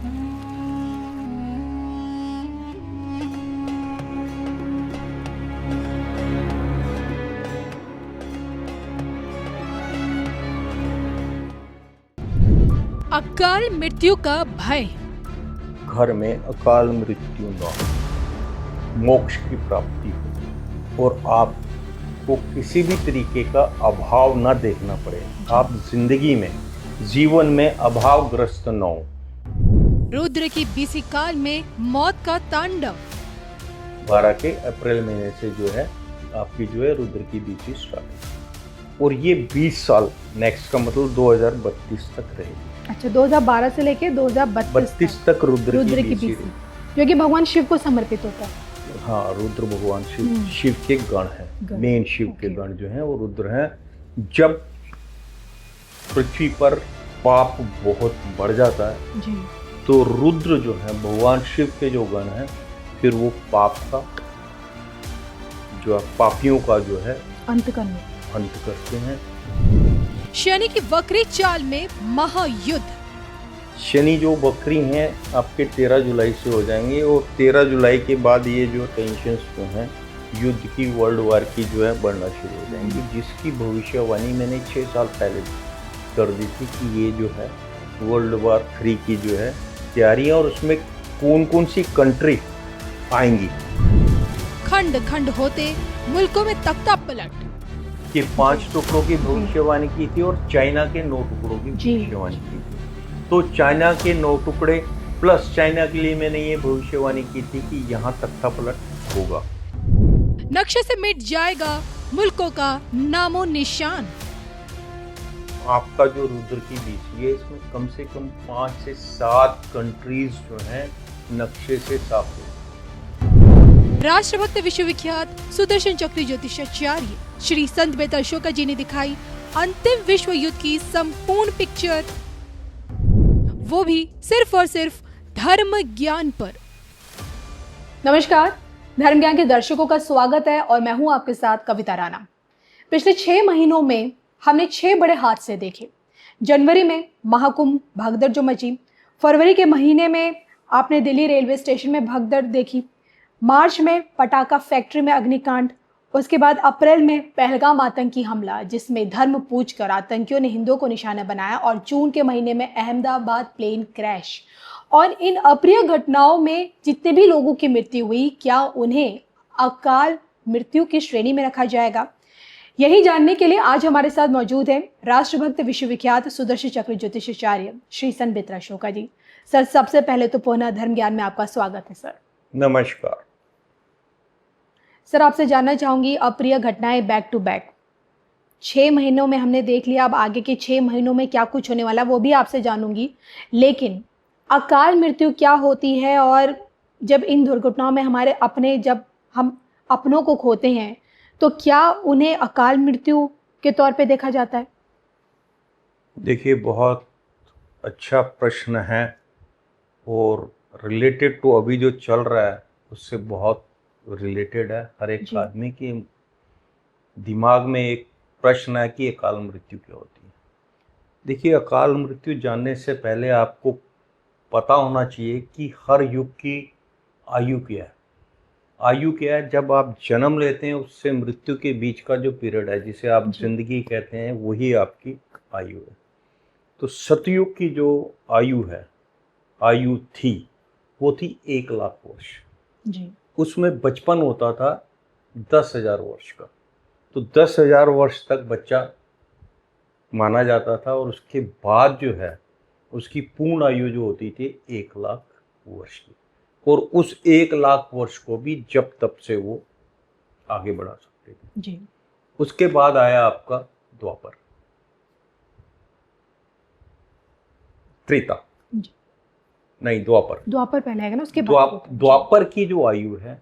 अकाल मृत्यु का भय। घर में अकाल मृत्यु न हो, मोक्ष की प्राप्ति हो और आपको किसी भी तरीके का अभाव न देखना पड़े। आप जिंदगी में, जीवन में अभावग्रस्त न हो। रुद्र की बीसी काल में मौत का तांडव। 12 के अप्रैल महीने से जो है आपकी जो है रुद्र की बीसी स्टार्ट, और ये 20 साल नेक्स्ट का मतलब 2032 तक रहेगी। अच्छा, 2012 से लेके 2032 तक रुद्र की बीसी, जो कि भगवान शिव को समर्पित होता है। हाँ, रुद्र भगवान शिव के गण हैं। मेन शिव के गण जो हैं वो रुद्र हैं। जब पृथ्वी पर पाप बहुत बढ़ जाता है जी, तो रुद्र जो है भगवान शिव के जो गण हैं, फिर वो पाप का जो है, पापियों का जो है अंत करते हैं। शनि की वक्री चाल में महायुद्ध। शनि जो वक्री हैं आपके 13 जुलाई से हो जाएंगे, और 13 जुलाई के बाद ये जो टेंशन्स जो हैं युद्ध की, वर्ल्ड वार की जो है बढ़ना शुरू हो जाएंगी, जिसकी भविष्यवाणी मैंने 6 साल पहले कर दी थी कि ये जो है वर्ल्ड वार 3 की जो है तैयारी है, और उसमें कौन कौन सी कंट्री आएंगी। खंड खंड होते मुल्कों में तख्ता पलट। कि 5 टुकड़ों की भविष्यवाणी की थी और चाइना के 9 टुकड़ों की भविष्यवाणी की थी। तो चाइना के 9 टुकड़े प्लस चाइना के लिए मैंने ये भविष्यवाणी की थी कि यहाँ तख्ता पलट होगा। नक्शे से मिट जाएगा मुल्कों का नामो निशान। आपका जो रुद्र की बीसी है, इसमें कम से कम 5 से 7 कंट्रीज जो हैं नक्शे से साफ हो। राष्ट्रभक्त विश्वविख्यात सुदर्शन चक्री ज्योतिषाचार्य श्री संत बेता अशोका जी ने दिखाई अंतिम विश्व युद्ध की संपूर्ण पिक्चर, वो भी सिर्फ और सिर्फ धर्म ज्ञान पर। नमस्कार, धर्म ज्ञान के दर्शकों का स्वागत है और मैं हूं आपके साथ कविता राणा। पिछले 6 महीनों में हमने 6 बड़े हादसे देखे। जनवरी में महाकुंभ भगदड़ जो मची, फरवरी के महीने में आपने दिल्ली रेलवे स्टेशन में भगदड़ देखी, मार्च में पटाखा फैक्ट्री में अग्निकांड, उसके बाद अप्रैल में पहलगाम आतंकी हमला जिसमें धर्म पूछकर आतंकियों ने हिंदुओं को निशाना बनाया, और जून के महीने में अहमदाबाद प्लेन क्रैश। और इन अप्रिय घटनाओं में जितने भी लोगों की मृत्यु हुई, क्या उन्हें अकाल मृत्यु की श्रेणी में रखा जाएगा? यही जानने के लिए आज हमारे साथ मौजूद है राष्ट्रभक्त विश्वविख्यात सुदर्शन चक्र ज्योतिषाचार्य श्री संत बेता अशोका जी। सर, सबसे पहले तो पुनः धर्म ज्ञान में आपका स्वागत है। सर नमस्कार। सर, आपसे जानना चाहूंगी, अप्रिय घटनाएं बैक टू बैक 6 महीनों में हमने देख लिया, अब आगे के 6 महीनों में क्या कुछ होने वाला वो भी आपसे जानूंगी। लेकिन अकाल मृत्यु क्या होती है, और जब इन दुर्घटनाओं में हमारे अपने, जब हम अपनों को खोते हैं, तो क्या उन्हें अकाल मृत्यु के तौर पे देखा जाता है? देखिए, बहुत अच्छा प्रश्न है और रिलेटेड टू अभी जो चल रहा है उससे बहुत रिलेटेड है। हर एक आदमी के दिमाग में एक प्रश्न है कि अकाल मृत्यु क्या होती है। देखिए, अकाल मृत्यु जानने से पहले आपको पता होना चाहिए कि हर युग की आयु क्या है। आयु क्या है? जब आप जन्म लेते हैं उससे मृत्यु के बीच का जो पीरियड है, जिसे आप जिंदगी कहते हैं, वही आपकी आयु है। तो सतयुग की जो आयु थी वो थी 1 लाख वर्ष जी। उसमें बचपन होता था 10,000 वर्ष का। तो 10,000 वर्ष तक बच्चा माना जाता था, और उसके बाद जो है उसकी पूर्ण आयु जो होती थी 1 लाख वर्ष की, और उस 1 लाख वर्ष को भी जब तब से वो आगे बढ़ा सकते थे जी। उसके बाद आया आपका द्वापर, त्रेता, नहीं द्वापर पहले आएगा ना, उसके बाद द्वापर की जो आयु है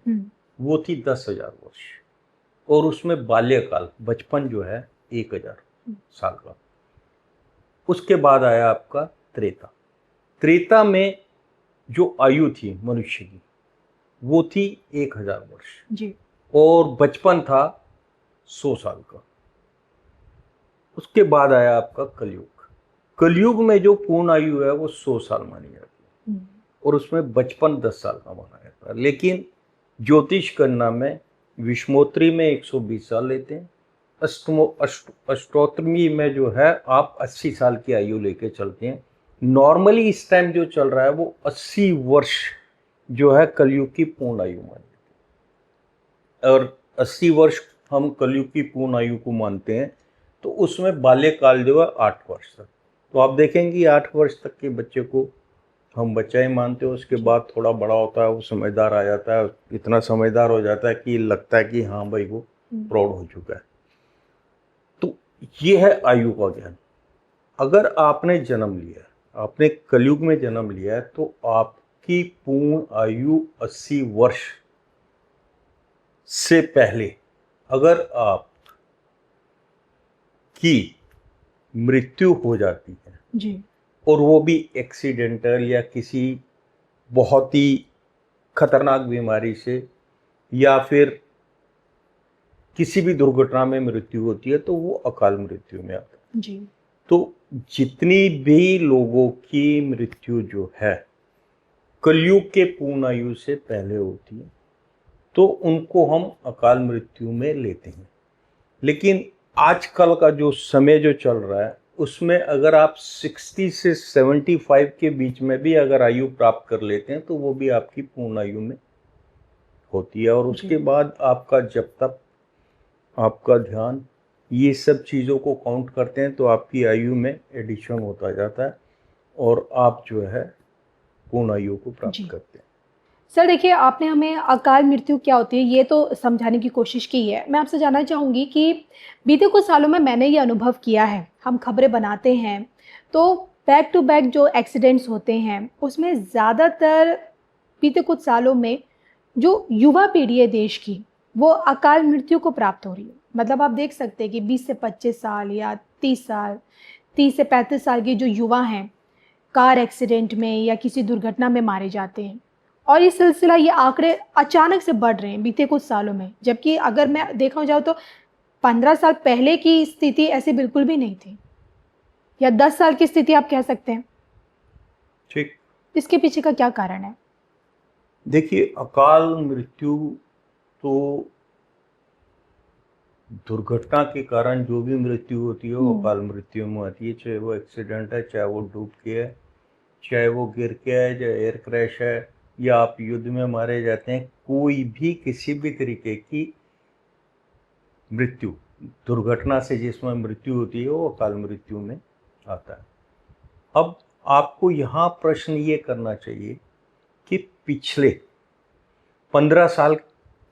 वो थी 10,000 वर्ष, और उसमें बाल्यकाल, बचपन जो है 1,000 साल का। उसके बाद आया आपका त्रेता। त्रेता में जो आयु थी मनुष्य की वो थी 1,000 वर्ष जी, और बचपन था 100 साल का। उसके बाद आया आपका कलयुग। कलयुग में जो पूर्ण आयु है वो 100 साल मानी जाती है। और उसमें बचपन 10 साल का माना जाता है। लेकिन ज्योतिष गणना में विषमोत्री में 120 साल लेते हैं, अष्टोत्तरी में जो है आप 80 साल की आयु लेके चलते हैं। नॉर्मली इस टाइम जो चल रहा है वो 80 वर्ष जो है कलयुग की पूर्ण आयु मानी जाती है। और 80 वर्ष हम कलयुग की पूर्ण आयु को मानते हैं, तो उसमें बाल्यकाल जो है 8 वर्ष तक। तो आप देखेंगे 8 वर्ष तक के बच्चे को हम बच्चा ही मानते हैं। उसके बाद थोड़ा बड़ा होता है, वो समझदार आ जाता है, इतना समझदार हो जाता है कि लगता है कि हाँ भाई वो प्रौढ़ हो चुका है। तो ये है आयु का ज्ञान। अगर आपने जन्म लिया, आपने कलयुग में जन्म लिया है, तो आपकी पूर्ण आयु 80 वर्ष से पहले अगर आप की मृत्यु हो जाती है जी, और वो भी एक्सीडेंटल या किसी बहुत ही खतरनाक बीमारी से या फिर किसी भी दुर्घटना में मृत्यु होती है, तो वो अकाल मृत्यु में आता है। जी, तो जितनी भी लोगों की मृत्यु जो है कलयुग के पूर्ण आयु से पहले होती है, तो उनको हम अकाल मृत्यु में लेते हैं। लेकिन आजकल का जो समय जो चल रहा है उसमें अगर आप 60 से 75 के बीच में भी अगर आयु प्राप्त कर लेते हैं, तो वो भी आपकी पूर्ण आयु में होती है। और उसके बाद आपका जब तक आपका ध्यान ये सब चीज़ों को काउंट करते हैं, तो आपकी आयु में एडिशन होता जाता है और आप जो है पूर्ण आयु को प्राप्त करते हैं। सर देखिए, आपने हमें अकाल मृत्यु क्या होती है ये तो समझाने की कोशिश की है। मैं आपसे जानना चाहूँगी कि बीते कुछ सालों में मैंने ये अनुभव किया है, हम खबरें बनाते हैं तो बैक टू बैक जो एक्सीडेंट्स होते हैं उसमें ज़्यादातर बीते कुछ सालों में जो युवा पीढ़ी है देश की, वो अकाल मृत्यु को प्राप्त हो रही है। मतलब आप देख सकते हैं कि 20 से 25 साल या 30 साल, 30 से 35 साल के जो युवा हैं कार एक्सीडेंट में या किसी दुर्घटना में मारे जाते हैं। और ये सिलसिला, ये आंकड़े अचानक से बढ़ रहे हैं बीते कुछ सालों में, जबकि अगर मैं देखा जाऊँ तो 15 साल पहले की स्थिति ऐसी बिल्कुल भी नहीं थी, या 10 साल की स्थिति आप कह सकते हैं। ठीक, इसके पीछे का क्या कारण है? देखिए, अकाल मृत्यु तो दुर्घटना के कारण जो भी मृत्यु होती है वो अकाल मृत्यु में आती है। चाहे वो एक्सीडेंट है, चाहे वो डूब के है, चाहे वो गिर के है, चाहे एयर क्रैश है, या आप युद्ध में मारे जाते हैं, कोई भी किसी भी तरीके की मृत्यु दुर्घटना से जिसमें मृत्यु होती है वो अकाल मृत्यु में आता है। अब आपको यहाँ प्रश्न ये करना चाहिए कि पिछले 15 साल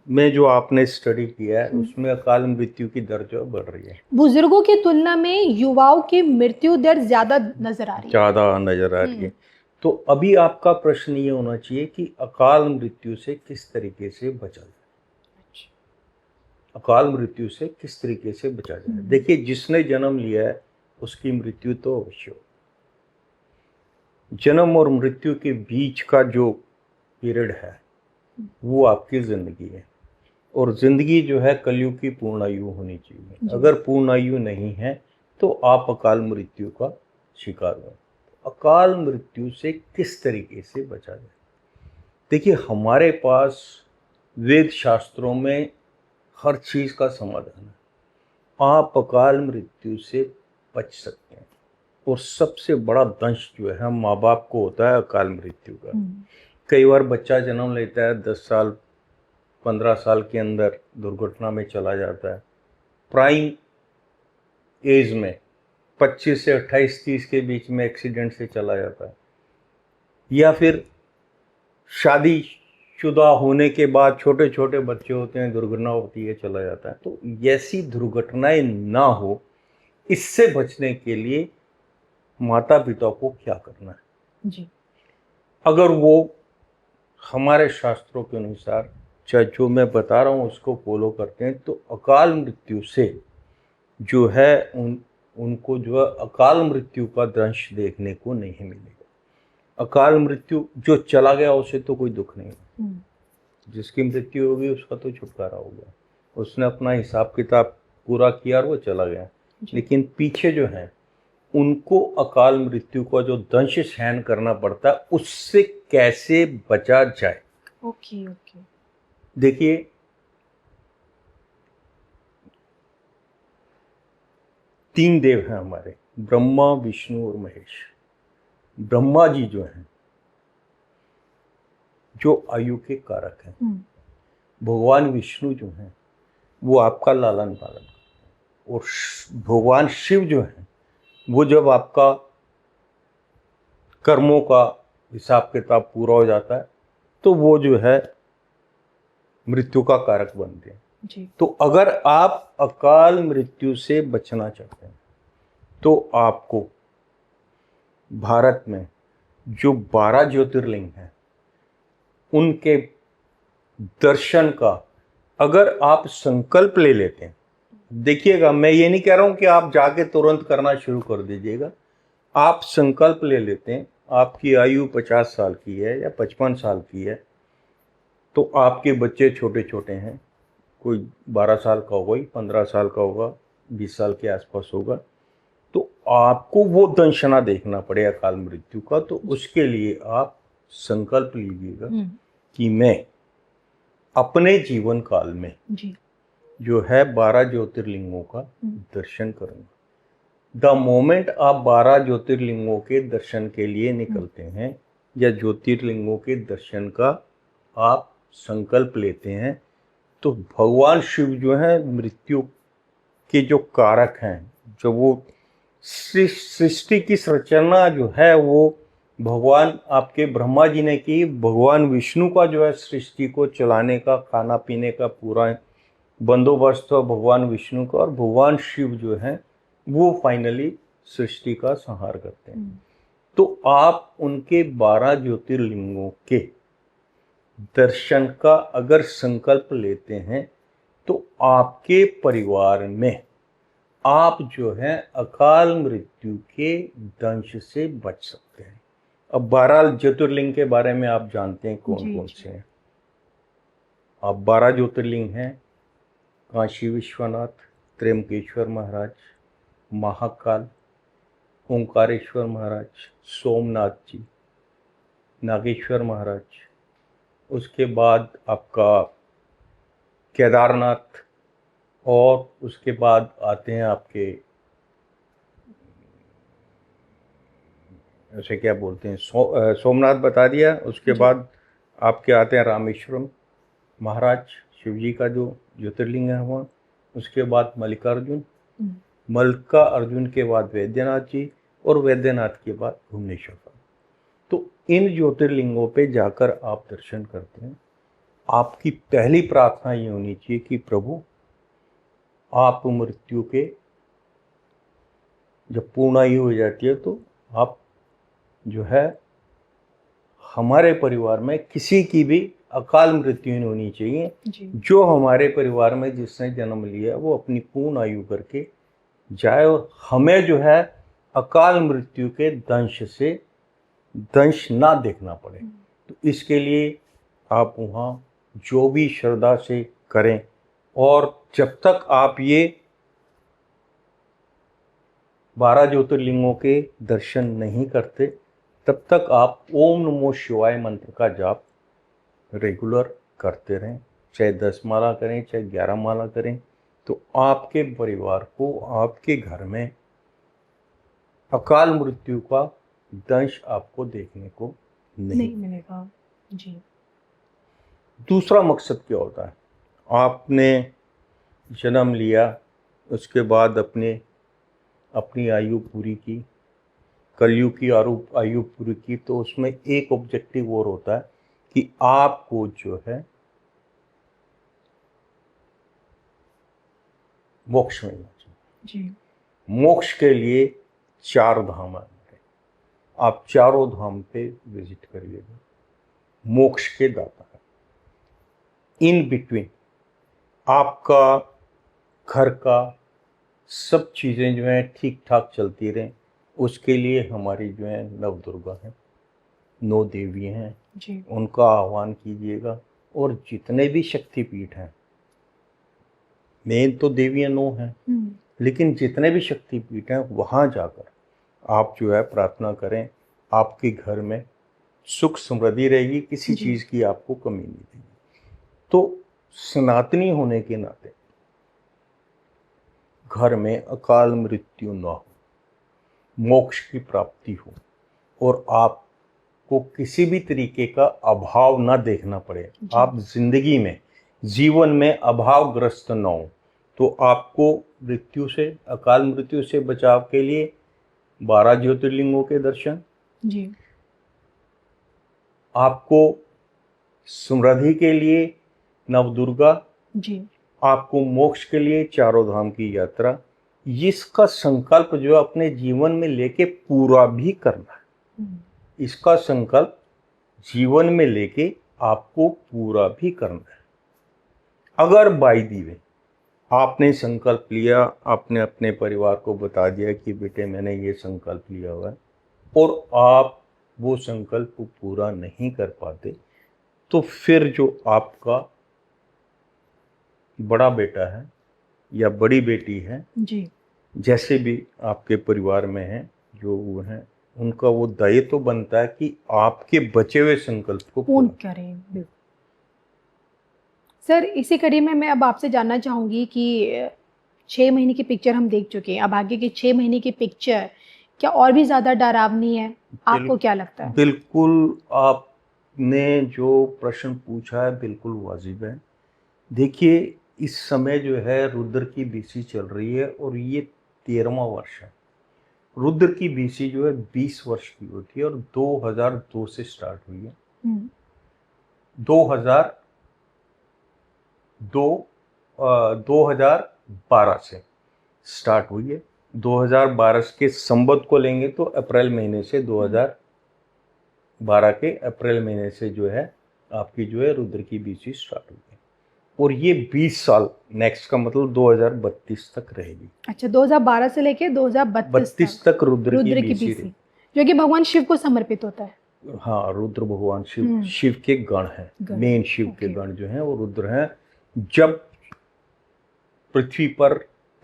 में जो आपने स्टडी किया है उसमें अकाल मृत्यु की दर जो बढ़ रही है। बुजुर्गों की तुलना में युवाओं की मृत्यु दर ज़्यादा नजर आ रही है। ज़्यादा नजर आ रही है। तो अभी आपका प्रश्न ये होना चाहिए कि अकाल मृत्यु से किस तरीके से बचा जाए। अकाल मृत्यु से किस तरीके से बचा जाए। देखिए, जिसने जन्म लिया है उसकी मृत्यु तो अवश्य हो। जन्म और मृत्यु के बीच का जो पीरियड है वो आपकी जिंदगी है, और जिंदगी जो है कलयुग की पूर्ण आयु होनी चाहिए। अगर पूर्ण आयु नहीं है तो आप अकाल मृत्यु का शिकार हो। अकाल मृत्यु से किस तरीके से बचा जाए? देखिए, हमारे पास वेद शास्त्रों में हर चीज़ का समाधान है। आप अकाल मृत्यु से बच सकते हैं। और सबसे बड़ा दंश जो है माँ बाप को होता है अकाल मृत्यु का। कई बार बच्चा जन्म लेता है, 10 साल 15 साल के अंदर दुर्घटना में चला जाता है। प्राइम एज में 25 से 28-30 के बीच में एक्सीडेंट से चला जाता है, या फिर शादी शुदा होने के बाद छोटे छोटे बच्चे होते हैं, दुर्घटना होती है, चला जाता है। तो ऐसी दुर्घटनाएं ना हो, इससे बचने के लिए माता पिता को क्या करना है जी। अगर वो हमारे शास्त्रों के अनुसार चाहे जो मैं बता रहा हूँ उसको फॉलो करते हैं, तो अकाल मृत्यु से जो है उनको जो है अकाल मृत्यु का दंश देखने को नहीं मिलेगा। अकाल मृत्यु जो चला गया उसे तो कोई दुख नहीं, जिसकी मृत्यु होगी उसका तो छुटकारा हो गया, उसने अपना हिसाब किताब पूरा किया और वो चला गया। लेकिन पीछे जो है उनको अकाल मृत्यु का जो दंश सहन करना पड़ता है उससे कैसे बचा जाए। Okay okay. देखिए, तीन देव हैं हमारे, ब्रह्मा, विष्णु और महेश। ब्रह्मा जी जो हैं, जो आयु के कारक हैं। भगवान विष्णु जो हैं, वो आपका लालन पालन, और भगवान शिव जो हैं, वो जब आपका कर्मों का हिसाब किताब पूरा हो जाता है तो वो जो है मृत्यु का कारक बनते हैं जी। तो अगर आप अकाल मृत्यु से बचना चाहते हैं तो आपको भारत में जो 12 ज्योतिर्लिंग हैं उनके दर्शन का अगर आप संकल्प ले लेते हैं, देखिएगा, मैं ये नहीं कह रहा हूं कि आप जाके तुरंत करना शुरू कर दीजिएगा। आप संकल्प ले लेते हैं, आपकी आयु 50 साल की है या 55 साल की है, तो आपके बच्चे छोटे छोटे हैं, कोई 12 साल का होगा, 15 साल का होगा, 20 साल के आसपास होगा, तो आपको वो दंशना देखना पड़े अकाल मृत्यु का। तो उसके लिए आप संकल्प लीजिएगा कि मैं अपने जीवन काल में जी। जो है 12 ज्योतिर्लिंगों का दर्शन करूंगा। द मोमेंट आप 12 ज्योतिर्लिंगों के दर्शन के लिए निकलते हैं या ज्योतिर्लिंगों के दर्शन का आप संकल्प लेते हैं, तो भगवान शिव जो है मृत्यु के जो कारक हैं, जो वो सृष्टि की रचना जो है वो भगवान आपके ब्रह्मा जी ने की। भगवान विष्णु का जो है सृष्टि को चलाने का, खाना पीने का पूरा बंदोबस्त हो भगवान विष्णु का, और भगवान शिव जो है वो फाइनली सृष्टि का संहार करते हैं। तो आप उनके 12 ज्योतिर्लिंगों के दर्शन का अगर संकल्प लेते हैं तो आपके परिवार में आप जो है अकाल मृत्यु के दंश से बच सकते हैं। अब 12 ज्योतिर्लिंग के बारे में आप जानते हैं कौन कौन से हैं। आप 12 ज्योतिर्लिंग हैं, काशी विश्वनाथ, त्र्यंबकेश्वर महाराज, महाकाल, ओंकारेश्वर महाराज, सोमनाथ जी, नागेश्वर महाराज, उसके बाद आपका केदारनाथ, और उसके बाद आते हैं आपके ऐसे क्या बोलते हैं, सोमनाथ बता दिया। उसके बाद आपके आते हैं रामेश्वरम महाराज, शिव जी का जो ज्योतिर्लिंग है वहाँ। उसके बाद मल्लिकार्जुन, मल्लिका अर्जुन के बाद वैद्यनाथ जी, और वैद्यनाथ के बाद भुवनेश्वर। तो इन ज्योतिर्लिंगों पे जाकर आप दर्शन करते हैं। आपकी पहली प्रार्थना ये होनी चाहिए कि प्रभु आप मृत्यु के जब पूर्ण आयु हो जाती है तो आप जो है हमारे परिवार में किसी की भी अकाल मृत्यु नहीं होनी चाहिए जी। जो हमारे परिवार में जिसने जन्म लिया वो अपनी पूर्ण आयु करके जाए, और हमें जो है अकाल मृत्यु के दंश से दंश ना देखना पड़े। तो इसके लिए आप वहाँ जो भी श्रद्धा से करें, और जब तक आप ये 12 ज्योतिर्लिंगों के दर्शन नहीं करते तब तक आप ओम नमो शिवाय मंत्र का जाप रेगुलर करते रहें, चाहे 10 माला करें चाहे 11 माला करें, तो आपके परिवार को, आपके घर में अकाल मृत्यु का दंश आपको देखने को नहीं मिलेगा। जी। दूसरा मकसद क्या होता है, आपने जन्म लिया, उसके बाद अपनी आयु पूरी की, कलयुग की आयु पूरी की, तो उसमें एक ऑब्जेक्टिव और होता है कि आपको जो है मोक्ष मिलना चाहिए। जी। मोक्ष के लिए 4 धाम हैं, आप चारों धाम पे विजिट करिएगा। मोक्ष के दाता है। इन बिटवीन आपका घर का सब चीज़ें जो हैं ठीक ठाक चलती रहें, उसके लिए हमारी जो है नवदुर्गा हैं, 9 देवी हैं जी। उनका आह्वान कीजिएगा। और जितने भी शक्तिपीठ हैं, मेन तो देवियाँ 9 हैं, लेकिन जितने भी शक्तिपीठ हैं वहाँ जाकर आप जो है प्रार्थना करें, आपके घर में सुख समृद्धि रहेगी, किसी जी। चीज़ की आपको कमी नहीं रहेगी। तो सनातनी होने के नाते घर में अकाल मृत्यु न हो, मोक्ष की प्राप्ति हो और आपको किसी भी तरीके का अभाव ना देखना पड़े, आप जिंदगी में जीवन में अभावग्रस्त न हो, तो आपको मृत्यु से, अकाल मृत्यु से बचाव के लिए 12 ज्योतिर्लिंगों के दर्शन, जी। आपको समृद्धि के लिए नवदुर्गा, जी। आपको मोक्ष के लिए चारों धाम की यात्रा, इसका संकल्प जो है अपने जीवन में लेके पूरा भी करना है। इसका संकल्प जीवन में लेके आपको पूरा भी करना है। अगर बाई दी वे आपने संकल्प लिया, आपने अपने परिवार को बता दिया कि बेटे मैंने ये संकल्प लिया हुआ है, और आप वो संकल्प पूरा नहीं कर पाते, तो फिर जो आपका बड़ा बेटा है या बड़ी बेटी है, जी। जैसे भी आपके परिवार में हैं, जो वो हैं, उनका वो दायित्व तो बनता है कि आपके बचे हुए संकल्प को पूर्ण पूरा करें। बिल्कुल सर, इसी कड़ी में मैं अब आपसे जानना चाहूँगी कि 6 महीने की पिक्चर हम देख चुके हैं, अब आगे की 6 महीने की पिक्चर क्या और भी ज़्यादा डरावनी है? आपको क्या लगता है? बिल्कुल, आपने जो प्रश्न पूछा है बिल्कुल वाजिब है। देखिए, इस समय जो है रुद्र की बीसी चल रही है और ये 13वां वर्ष है। रुद्र की बीसी जो है 20 वर्ष की होती है और 2002 से स्टार्ट हुई है। 2012 से स्टार्ट हुई है। 2012 के संवत को लेंगे तो अप्रैल महीने से, 2012 के अप्रैल महीने से जो है आपकी जो है रुद्र की बीसी स्टार्ट हुई है और ये 20 साल, नेक्स्ट का मतलब 2032 तक रहेगी। अच्छा, 2012 से लेके 2032 तक रुद्र की बीसी बीसी, जो कि भगवान शिव को समर्पित होता है। हाँ, रुद्र भगवान शिव के गण हैं, मेन शिव के गण जो हैं वो रुद्र हैं। जब पृथ्वी पर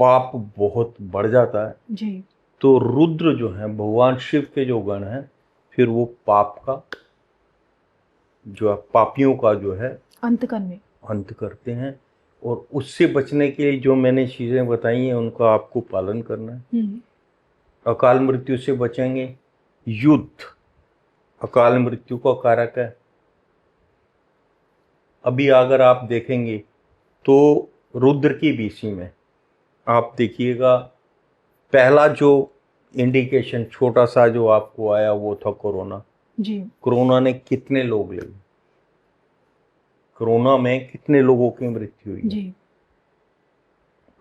पाप बहुत बढ़ जाता है जी, तो रुद्र जो है भगवान शिव के जो गण हैं, फिर वो पाप का जो है, पापियों का जो है अंत करते हैं और उससे बचने के लिए जो मैंने चीज़ें बताई हैं उनका आपको पालन करना है। अकाल मृत्यु से बचेंगे। युद्ध अकाल मृत्यु का कारक है। अभी अगर आप देखेंगे तो रुद्र की बीसी में आप देखिएगा, पहला जो इंडिकेशन छोटा सा जो आपको आया वो था कोरोना। जी। कोरोना ने कितने लोग लिए, कोरोना में कितने लोगों की मृत्यु हुई? जी।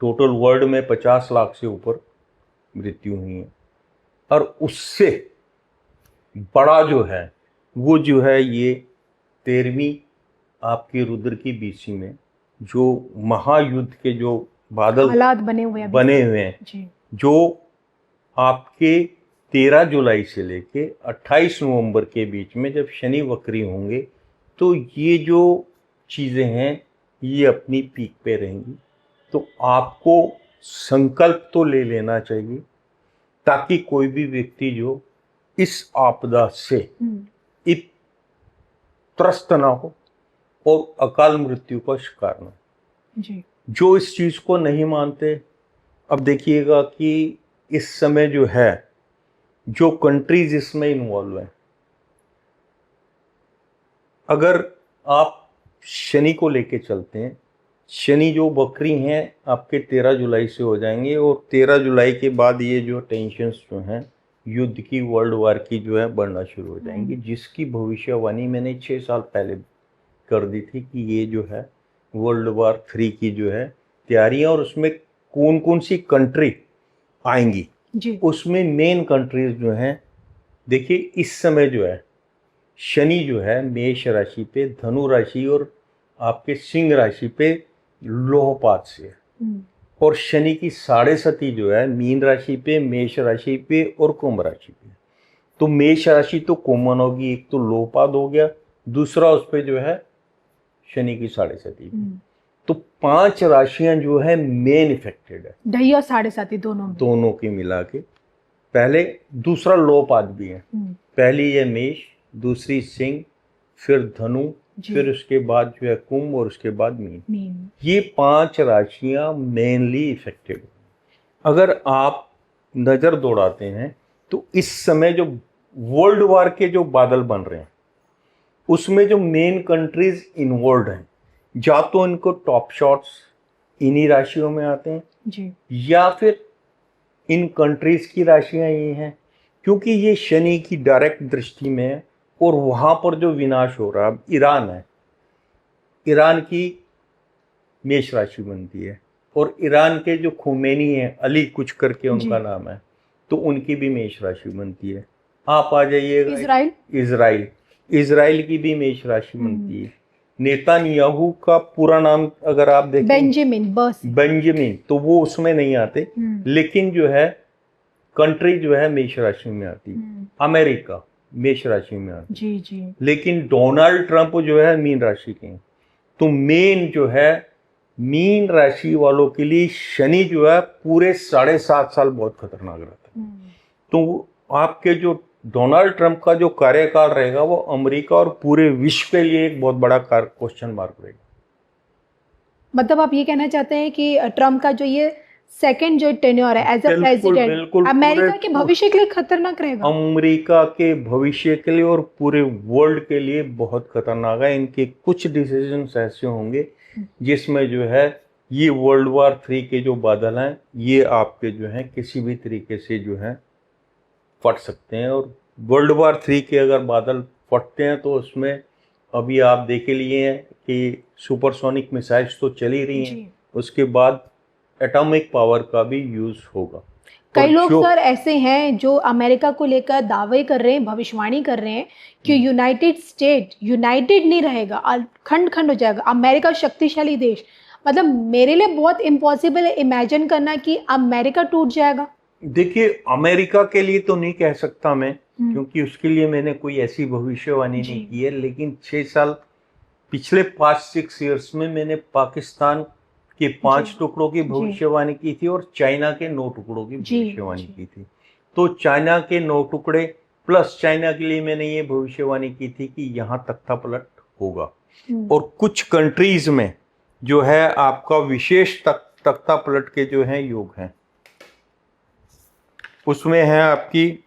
टोटल वर्ल्ड में 50 लाख से ऊपर मृत्यु हुई है। और उससे बड़ा जो है वो जो है ये 13वीं आपकी रुद्र की बीसी में जो महायुद्ध के जो बादल हालात बने हुए हैं जी। जो आपके 13 जुलाई से लेके 28 नवंबर के बीच में जब शनि वक्री होंगे तो ये जो चीज़ें हैं ये अपनी पीक पे रहेंगी। तो आपको संकल्प तो ले लेना चाहिए ताकि कोई भी व्यक्ति जो इस आपदा से त्रस्त ना हो और अकाल मृत्यु का शिकार ना हो। जी। जो इस चीज़ को नहीं मानते, अब देखिएगा कि इस समय जो है जो कंट्रीज इसमें इन्वॉल्व हैं, अगर आप शनि को लेके चलते हैं, शनि जो वक्री हैं आपके 13 जुलाई से हो जाएंगे और 13 जुलाई के बाद ये जो टेंशन्स जो हैं युद्ध की, वर्ल्ड वार की जो है बढ़ना शुरू हो जाएंगी, जिसकी भविष्यवाणी मैंने 6 साल पहले कर दी थी कि ये जो है वर्ल्ड वार 3 की जो है तैयारियां और उसमें कौन कौन सी कंट्री आएंगी जी। उसमें मेन कंट्रीज जो हैं, देखिए इस समय जो है शनि जो है मेष राशि पे, धनु राशि और आपके सिंह राशि पे लोहपात से है और शनि की 7.5 जो है मीन राशि पे, मेष राशि पे और कुंभ राशि पे। तो मेष राशि तो कॉमन होगी, एक तो लोहपात हो गया, दूसरा उस पे जो है शनि की 7.5। तो 5 राशियां जो है मेन इफेक्टेड है, ढाई और 7.5 दोनों की मिला के पहले दूसरा लोपाद भी है। पहली है मेष, दूसरी सिंह, फिर धनु, फिर उसके बाद जो है कुंभ और उसके बाद मीन। ये 5 राशियां मेनली इफेक्टेड। अगर आप नजर दौड़ाते हैं तो इस समय जो वर्ल्ड वार के जो बादल बन रहे हैं उसमें जो मेन कंट्रीज इन्वॉल्व हैं, या तो इनको टॉप शॉट्स इन्हीं राशियों में आते हैं जी, या फिर इन कंट्रीज की राशियां ये हैं, क्योंकि ये शनि की डायरेक्ट दृष्टि में है। और वहां पर जो विनाश हो रहा है, अब ईरान है, ईरान की मेष राशि बनती है, और ईरान के जो खुमैनी है, अली कुछ करके उनका नाम है, तो उनकी भी मेष राशि बनती है। आप आ जाइएगा इजराइल की भी मेष राशि बनती है। नेतान्याहू का पूरा नाम अगर आप देखें बेंजामिन, तो वो उसमें नहीं आते, लेकिन जो है कंट्री जो है मेष राशि में आती। अमेरिका मेष राशि में आती जी। लेकिन डोनाल्ड ट्रंप जो है मीन राशि के हैं। तो मेन जो है मीन राशि वालों के लिए शनि जो है पूरे 7.5 साल बहुत खतरनाक रहता है। तो आपके जो डोनाल्ड ट्रंप का जो कार्यकाल रहेगा वो अमेरिका और पूरे विश्व के लिए एक बहुत बड़ा क्वेश्चन मार्क रहेगा। मतलब आप ये कहना चाहते हैं कि ट्रम्प का जो ये सेकंड जो टेन्योर है एज अ प्रेसिडेंट अमेरिका के भविष्य के लिए खतरनाक रहेगा। अमेरिका के भविष्य के लिए और पूरे वर्ल्ड के लिए बहुत खतरनाक है। इनके कुछ डिसीजंस ऐसे होंगे जिसमें जो है ये वर्ल्ड वार 3 के जो बादल हैं ये आपके जो हैं किसी भी तरीके से जो है फट सकते हैं। और वर्ल्ड वार 3 के अगर बादल फटते हैं तो उसमें अभी आप देखे लिए हैं कि सुपरसोनिक मिसाइल्स तो चल ही रही हैं, उसके बाद एटॉमिक पावर का भी यूज होगा। कई लोग सर ऐसे हैं जो अमेरिका को लेकर दावे कर रहे हैं, भविष्यवाणी कर रहे हैं कि यूनाइटेड स्टेट यूनाइटेड नहीं रहेगा, खंड खंड हो जाएगा। अमेरिका शक्तिशाली देश, मतलब मेरे लिए बहुत इम्पॉसिबल है इमेजिन करना कि अमेरिका टूट जाएगा। देखिए अमेरिका के लिए तो नहीं कह सकता मैं, क्योंकि उसके लिए मैंने कोई ऐसी भविष्यवाणी नहीं की है, लेकिन 6 साल पिछले 5-6 ईयर्स में मैंने पाकिस्तान के 5 टुकड़ों की भविष्यवाणी की थी और चाइना के 9 टुकड़ों की भविष्यवाणी की थी। तो चाइना के 9 टुकड़े प्लस चाइना के लिए मैंने ये भविष्यवाणी की थी कि यहाँ तख्ता पलट होगा। और कुछ कंट्रीज में जो है आपका विशेष तख्ता पलट के जो है योग हैं, उसमें है आपकी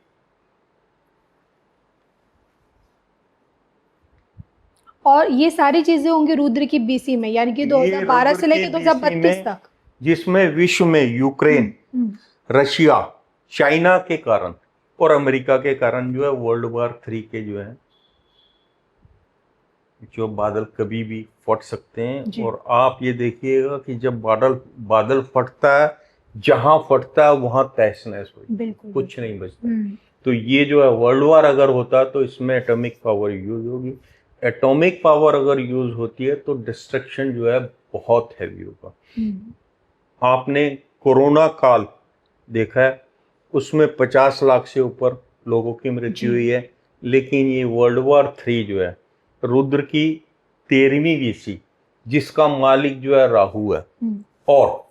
और ये सारी चीजें होंगी रुद्र की बीसी में, यानी कि 2012 से लेकर 2032 तक, जिसमें विश्व में यूक्रेन, रशिया, चाइना के कारण और अमेरिका के कारण जो है वर्ल्ड वार 3 के जो है जो बादल कभी भी फट सकते हैं। और आप ये देखिएगा कि जब बादल फटता है, जहां फटता है वहां तहस नहस होती, कुछ नहीं बचता। तो ये जो है वर्ल्ड वार अगर होता तो इसमें एटॉमिक पावर यूज होगी। एटॉमिक पावर अगर यूज होती है तो डिस्ट्रक्शन जो है बहुत हैवी होगा। आपने कोरोना काल देखा है, उसमें 50 लाख से ऊपर लोगों की मृत्यु हुई है, लेकिन ये वर्ल्ड वार 3 जो है रुद्र की 13वीं बीसी, जिसका मालिक जो है राहु है, और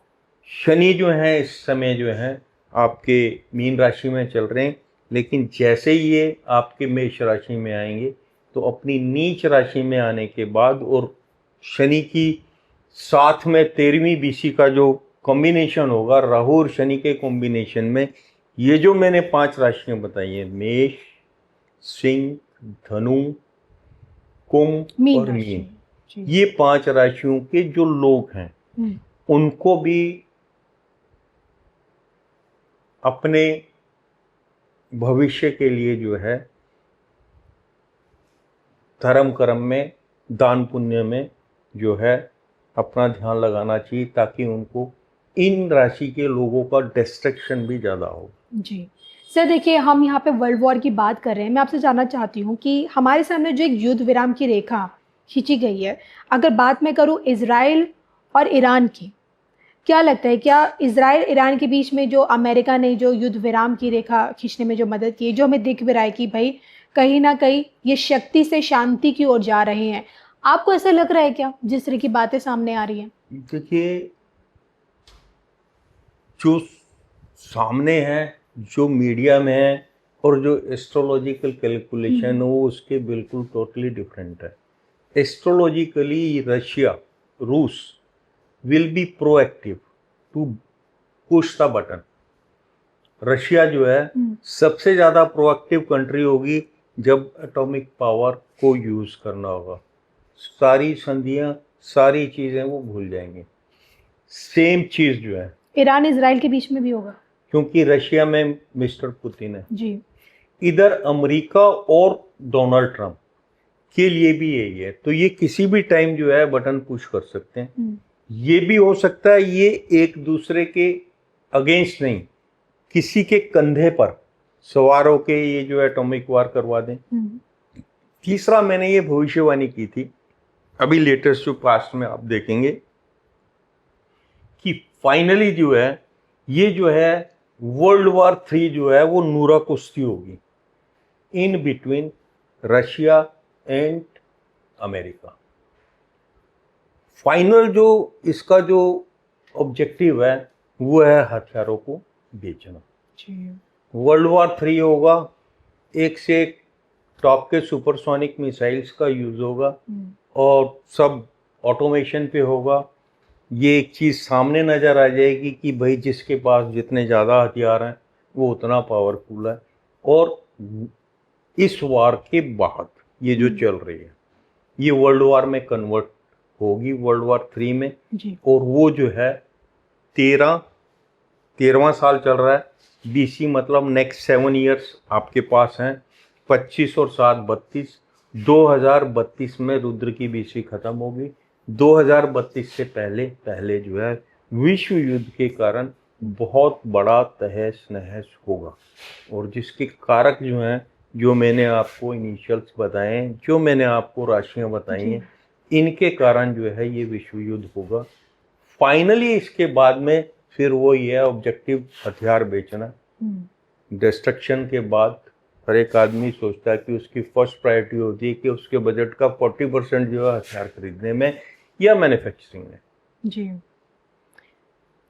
शनि जो है इस समय जो है आपके मीन राशि में चल रहे हैं, लेकिन जैसे ही ये आपके मेष राशि में आएंगे तो अपनी नीच राशि में आने के बाद और शनि की साथ में 13वीं बीसी का जो कॉम्बिनेशन होगा, राहु और शनि के कॉम्बिनेशन में, ये जो मैंने 5 राशियां बताई हैं, मेष, सिंह, धनु, कुंभ और मीन, ये 5 राशियों के जो लोग हैं उनको भी अपने भविष्य के लिए जो है धर्म कर्म में, दान पुण्य में जो है अपना ध्यान लगाना चाहिए, ताकि उनको इन राशि के लोगों का डिस्ट्रक्शन भी ज़्यादा हो। जी सर, देखिए हम यहाँ पे वर्ल्ड वॉर की बात कर रहे हैं। मैं आपसे जानना चाहती हूँ कि हमारे सामने जो एक युद्ध विराम की रेखा खींची गई है, अगर बात मैं करूँ इजराइल और ईरान की, क्या लगता है क्या इजराइल ईरान के बीच में जो अमेरिका ने जो युद्ध विराम की रेखा खींचने में जो मदद की, जो हमें दिख भी रहा है कि भाई कहीं ना कहीं ये शक्ति से शांति की ओर जा रहे हैं, आपको ऐसा लग रहा है क्या जिस तरह की बातें सामने आ रही हैं? देखिए जो सामने है जो मीडिया में है और जो एस्ट्रोलॉजिकल कैलकुलेशन है वो उसके बिल्कुल टोटली डिफरेंट है। एस्ट्रोलॉजिकली रशिया, रूस will be proactive to push the button. Russia जो है सबसे ज़्यादा प्रोएक्टिव कंट्री होगी जब एटॉमिक पावर को यूज़ करना होगा। सारी संधियां, सारी चीज़ें वो भूल जाएंगे। सेम चीज़ जो है ईरान इजराइल के बीच में भी होगा, क्योंकि रशिया में मिस्टर पुतिन है, जी। इधर अमेरिका और डोनाल्ड ट्रंप के लिए भी यही है। तो ये किसी भी टाइम जो है बटन पुश कर सकते हैं। ये भी हो सकता है ये एक दूसरे के अगेंस्ट नहीं, किसी के कंधे पर सवार होके ये जो एटॉमिक वार करवा दें। तीसरा, मैंने ये भविष्यवाणी की थी अभी लेटेस्ट जो पास्ट में आप देखेंगे कि फाइनली जो है ये जो है वर्ल्ड वॉर 3 जो है वो नूरा कुश्ती होगी in between Russia and America. Final जो इसका जो ऑब्जेक्टिव है वो है हथियारों को बेचना। वर्ल्ड वॉर 3 होगा, एक से एक टॉप के सुपरसोनिक मिसाइल्स का यूज होगा और सब ऑटोमेशन पे होगा। ये एक चीज़ सामने नज़र आ जाएगी कि भाई जिसके पास जितने ज़्यादा हथियार हैं वो उतना पावरफुल है। और इस वार के बाद ये जो चल रही है ये वर्ल्ड वार में कन्वर्ट होगी, वर्ल्ड वार 3 में जी। और वो जो है 13वां साल चल रहा है। BC मतलब नेक्स्ट 7 ईयर्स आपके पास हैं, 25 और 7 32। 2032 में रुद्र की BC खत्म होगी। 2032 से पहले जो है विश्व युद्ध के कारण बहुत बड़ा तहस नहस होगा और जिसके कारक जो हैं, जो मैंने आपको इनिशियल्स बताए हैं, जो मैंने आपको राशियां बताई हैं, इनके कारण जो है ये विश्व युद्ध होगा। फाइनली इसके बाद में फिर वो ये ऑब्जेक्टिव हथियार बेचना। डिस्ट्रक्शन के बाद हर एक आदमी सोचता है कि उसकी फर्स्ट प्रायोरिटी होती है कि उसके बजट का 40% जो है हथियार खरीदने में या मैन्युफैक्चरिंग में। जी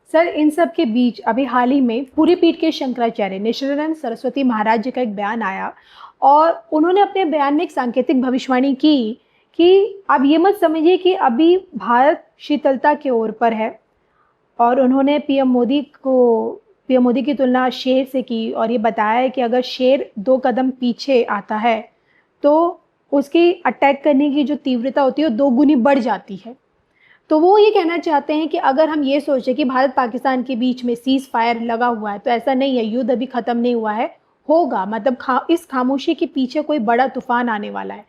सर, इन सब के बीच अभी हाल ही में पूरी पीठ के शंकराचार्य निशिलानंद सरस्वती महाराज जी का एक बयान आया और उन्होंने अपने बयान में एक सांकेतिक भविष्यवाणी की कि आप ये मत समझिए कि अभी भारत शीतलता के ओर पर है। और उन्होंने पीएम मोदी की तुलना शेर से की और ये बताया है कि अगर शेर 2 कदम पीछे आता है तो उसकी अटैक करने की जो तीव्रता होती है वो 2 गुनी बढ़ जाती है। तो वो ये कहना चाहते हैं कि अगर हम ये सोचें कि भारत पाकिस्तान के बीच में सीज फायर लगा हुआ है तो ऐसा नहीं है, युद्ध अभी ख़त्म नहीं हुआ है, होगा। मतलब इस खामोशी के पीछे कोई बड़ा तूफान आने वाला है,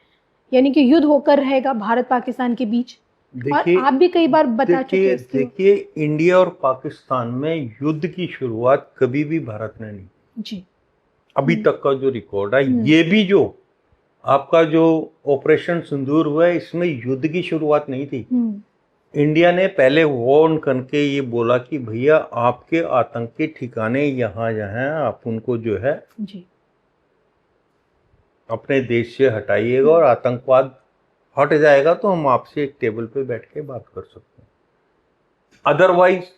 यानी कि युद्ध होकर रहेगा भारत पाकिस्तान के बीच। और आप भी कई बार बता चुके हैं। देखिए, इंडिया और पाकिस्तान में युद्ध की शुरुआत कभी भी भारत ने नहीं जी। अभी तक का जो रिकॉर्ड है, ये भी जो आपका जो ऑपरेशन सिंदूर हुआ है इसमें युद्ध की शुरुआत नहीं थी। इंडिया ने पहले वार्न करके ये बोला कि भैया आपके आतंक के ठिकाने यहाँ हैं, आप उनको जो है जी अपने देश से हटाइएगा और आतंकवाद हट जाएगा तो हम आपसे एक टेबल पे बैठ के बात कर सकते हैं। Otherwise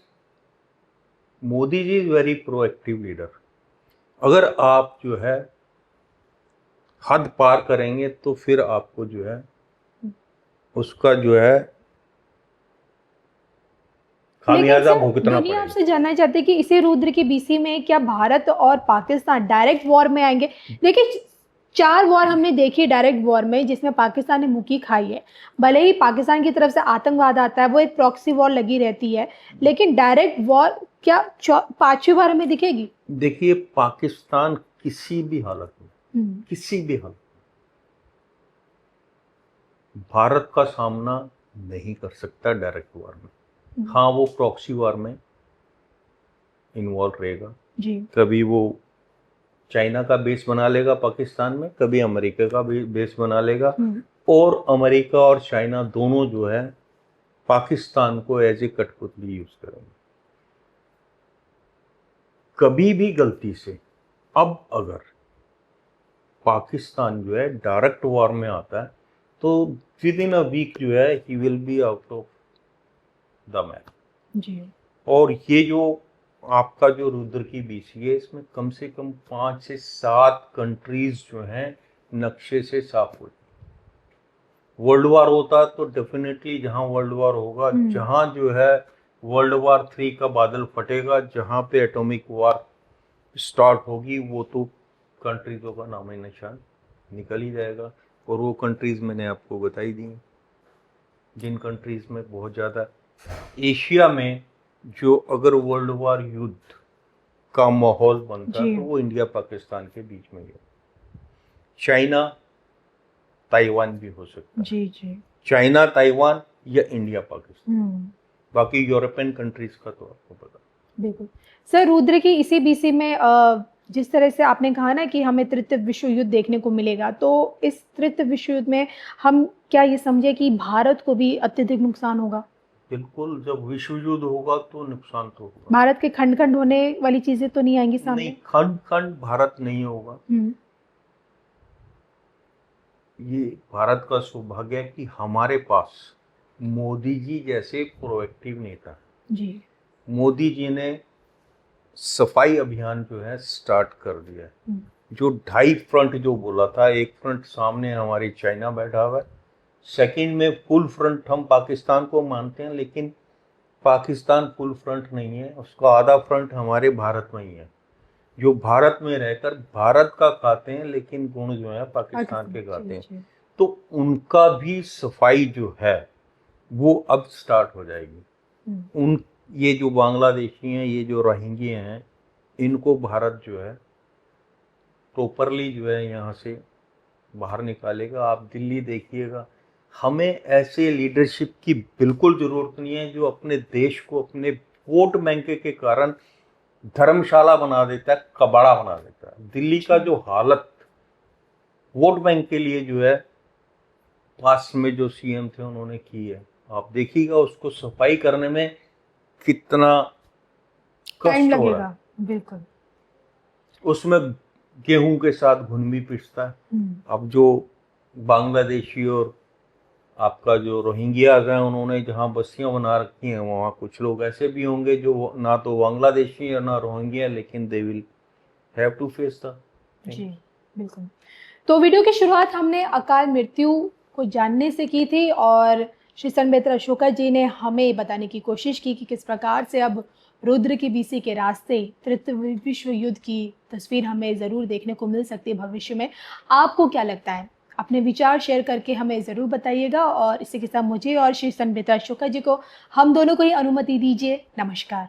Modi ji is very proactive leader. अगर आप जो है हद पार करेंगे तो फिर आपको जो है उसका जो है खामियाजा भुगतना दुनिया पड़ेगा। आपसे जानना चाहते हैं कि इसी रुद्र की BC में क्या भारत और पाकिस्तान डायरेक्ट वॉर में आएंगे? देखिए, 4 वॉर हमने देखी डायरेक्ट वॉर में जिसमें पाकिस्तान ने मुक्की खाई है। भले ही पाकिस्तान की तरफ से आतंकवाद आता है, वो एक प्रॉक्सी वॉर लगी रहती है, लेकिन डायरेक्ट वॉर क्या 5वीं बार हमें दिखेगी? देखिए, पाकिस्तान किसी भी हालत में भारत का सामना नहीं कर सकता डायरेक्ट वॉर में। हाँ, वो प्रॉक्सी वॉर में इन्वॉल्व रहेगा जी। कभी वो चाइना का बेस बना लेगा पाकिस्तान में, कभी अमेरिका का बेस बना लेगा और अमेरिका और चाइना दोनों जो है पाकिस्तान को एज ए कठपुतली यूज करेंगे। कभी भी गलती से अब अगर पाकिस्तान जो है डायरेक्ट वॉर में आता है तो विद इन अ वीक जो है he will be out of the map. जी। और ये जो आपका जो रुद्र की बीसी है इसमें कम से कम 5 से 7 कंट्रीज जो हैं नक्शे से साफ हो। वर्ल्ड वार होता तो डेफिनेटली जहां वर्ल्ड वार होगा, जहां जो है वर्ल्ड वार 3 का बादल फटेगा, जहां पे एटॉमिक वार स्टार्ट होगी, वो तो कंट्रीजों का नाम निशान निकल ही जाएगा। और वो कंट्रीज मैंने आपको बताई दी, जिन कंट्रीज में बहुत ज़्यादा एशिया में जो अगर वर्ल्ड वार युद्ध का माहौल बनता है तो वो इंडिया पाकिस्तान के बीच में है। चाइना ताइवान भी हो सकता है, जी जी, चाइना ताइवान या इंडिया पाकिस्तान, बाकी यूरोपियन कंट्रीज का तो आपको पता। बिल्कुल सर, रुद्र की इसी बीसी में जिस तरह से आपने कहा ना कि हमें तृतीय विश्व युद्ध देखने को मिलेगा, तो इस तृतीय विश्व युद्ध में हम क्या ये समझे कि भारत को भी अत्यधिक नुकसान होगा? बिल्कुल, जब विश्व युद्ध होगा तो नुकसान तो होगा। भारत के खंड खंड होने वाली चीजें तो नहीं आएंगी सामने? नहीं, खंड खंड भारत नहीं होगा। ये भारत का सौभाग्य है कि हमारे पास मोदी जी जैसे प्रोएक्टिव नेता हैं। जी, मोदी जी ने सफाई अभियान जो है स्टार्ट कर दिया है। जो 2.5 फ्रंट जो बोला था, एक फ्रंट सामने हमारी चाइना बैठा हुआ है, सेकंड में फुल फ्रंट हम पाकिस्तान को मानते हैं, लेकिन पाकिस्तान फुल फ्रंट नहीं है, उसका आधा फ्रंट हमारे भारत में ही है, जो भारत में रहकर भारत का खाते हैं लेकिन गुण जो है पाकिस्तान के खाते हैं। तो उनका भी सफाई जो है वो अब स्टार्ट हो जाएगी। उन ये जो बांग्लादेशी हैं, ये जो रोहिंग्या हैं, इनको भारत जो है प्रॉपरली जो है यहाँ से बाहर निकालेगा। आप दिल्ली देखिएगा, हमें ऐसे लीडरशिप की बिल्कुल ज़रूरत नहीं है जो अपने देश को अपने वोट बैंक के कारण धर्मशाला बना देता है, कबाड़ा बना देता है। दिल्ली का जो हालत वोट बैंक के लिए जो है पास में जो सीएम थे उन्होंने की है, आप देखिएगा उसको सफाई करने में कितना टाइम कष्ट हो रहा लगेगा। है। बिल्कुल, उसमें गेहूं के साथ घुन भी पिसता है। अब जो बांग्लादेशी और आपका जो रोहिंग्याज हैं, उन्होंने जहाँ बस्तियां बना रखी हैं वहाँ कुछ लोग ऐसे भी होंगे जो ना तो बांग्लादेशी और ना रोहिंग्या, लेकिन they will have to face the. जी बिल्कुल। तो वीडियो की शुरुआत हमने अकाल मृत्यु को जानने से की थी और श्री संत अशोका जी ने हमें बताने की कोशिश की कि किस प्रकार से अब रुद्र की बीसी के रास्ते तृतीय विश्व युद्ध की तस्वीर हमें ज़रूर देखने को मिल सकती है भविष्य में। आपको क्या लगता है? अपने विचार शेयर करके हमें ज़रूर बताइएगा और इसी के साथ मुझे और श्री संत अशोका जी को, हम दोनों को ही अनुमति दीजिए। नमस्कार।